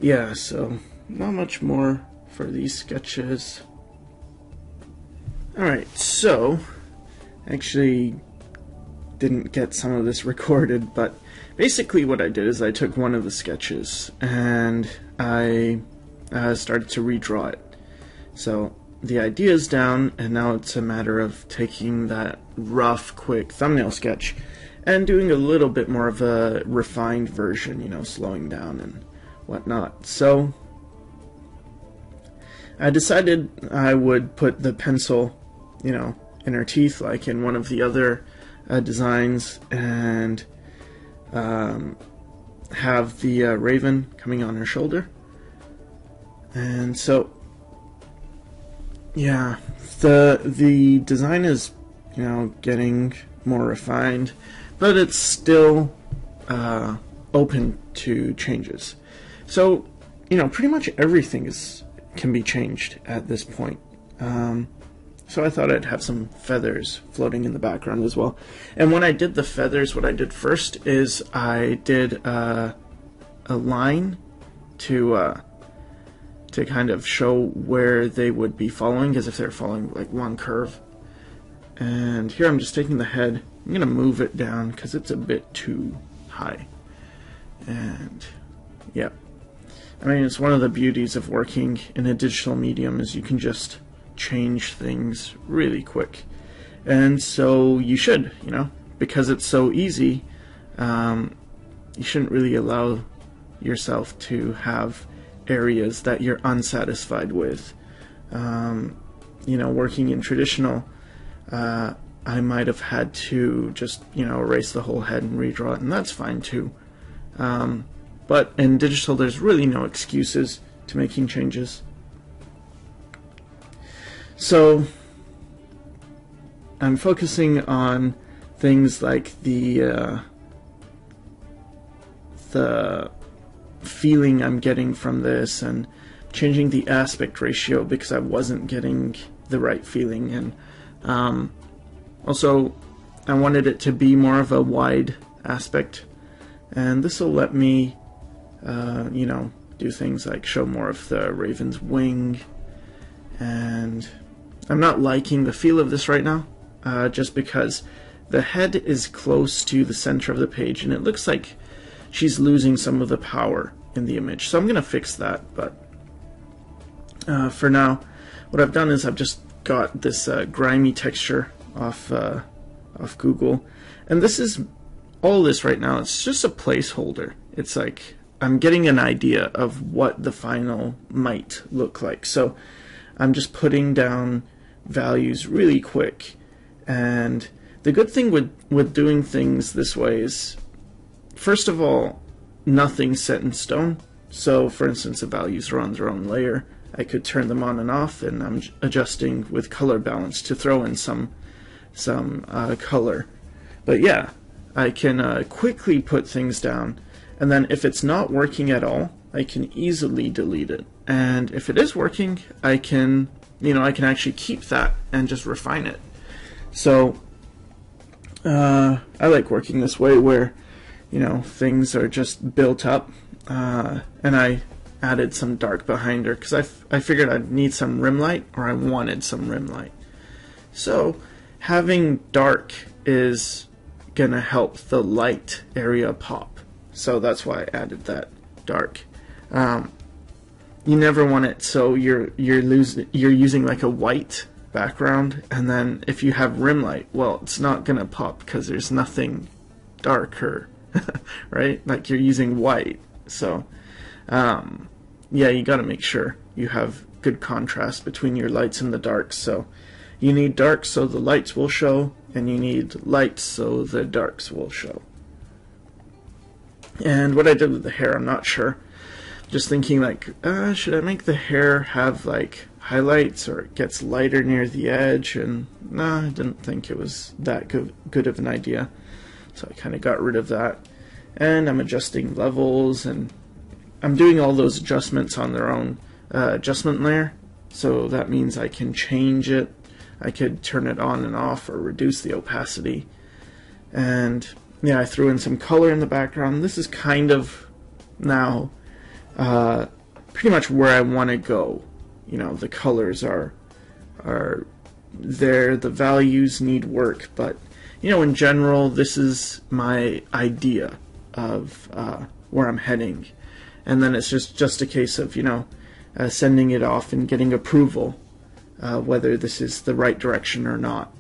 yeah, so not much more for these sketches. Alright, so actually didn't get some of this recorded, but basically what I did is I took one of the sketches and I started to redraw it. So the idea is down, and now it's a matter of taking that rough, quick thumbnail sketch and doing a little bit more of a refined version, you know, slowing down and whatnot. So I decided I would put the pencil, you know, in her teeth like in one of the other designs, and have the raven coming on her shoulder. And so yeah, the design is, you know, getting more refined, but it's still open to changes. So, you know, pretty much everything can be changed at this point. So I thought I'd have some feathers floating in the background as well. And when I did the feathers, what I did first is I did a line to kind of show where they would be following, as if they're following like one curve. And here I'm just taking the head, I'm going to move it down because it's a bit too high. And yeah, I mean, it's one of the beauties of working in a digital medium is you can just change things really quick. And so you should, you know, because it's so easy, you shouldn't really allow yourself to have areas that you're unsatisfied with. You know, working in traditional, I might have had to just, you know, erase the whole head and redraw it, and that's fine too. But in digital, there's really no excuses to making changes. So I'm focusing on things like the feeling I'm getting from this, and changing the aspect ratio because I wasn't getting the right feeling. And also I wanted it to be more of a wide aspect, and this will let me you know, do things like show more of the raven's wing. And I'm not liking the feel of this right now, just because the head is close to the center of the page and it looks like she's losing some of the power in the image. So I'm going to fix that, but for now what I've done is I've just got this grimy texture off Google, and this is all this right now. It's just a placeholder. It's like I'm getting an idea of what the final might look like. So I'm just putting down values really quick. And the good thing with doing things this way is, first of all, nothing's set in stone. So for instance, the values are on their own layer. I could turn them on and off, and I'm adjusting with color balance to throw in some color. But yeah, I can quickly put things down, and then if it's not working at all, I can easily delete it. And if it is working, I can, you know, I can actually keep that and just refine it. So I like working this way where, you know, things are just built up. And I added some dark behind her because I figured I'd need some rim light, or I wanted some rim light. So having dark is gonna help the light area pop. So that's why I added that dark. You never want it so you're using like a white background, and then if you have rim light, well, it's not gonna pop because there's nothing darker, right? Like you're using white. So yeah, you got to make sure you have good contrast between your lights and the darks. So you need dark so the lights will show, and you need light so the darks will show. And what I did with the hair, I'm not sure. Just thinking like, should I make the hair have like highlights, or it gets lighter near the edge? And no, I didn't think it was that good of an idea. So I kind of got rid of that. And I'm adjusting levels, and I'm doing all those adjustments on their own adjustment layer. So that means I can change it. I could turn it on and off or reduce the opacity. And yeah, I threw in some color in the background. This is kind of now pretty much where I want to go. You know, the colors are there, the values need work, but you know, in general, this is my idea of where I'm heading, and then it's just a case of, you know, sending it off and getting approval, whether this is the right direction or not.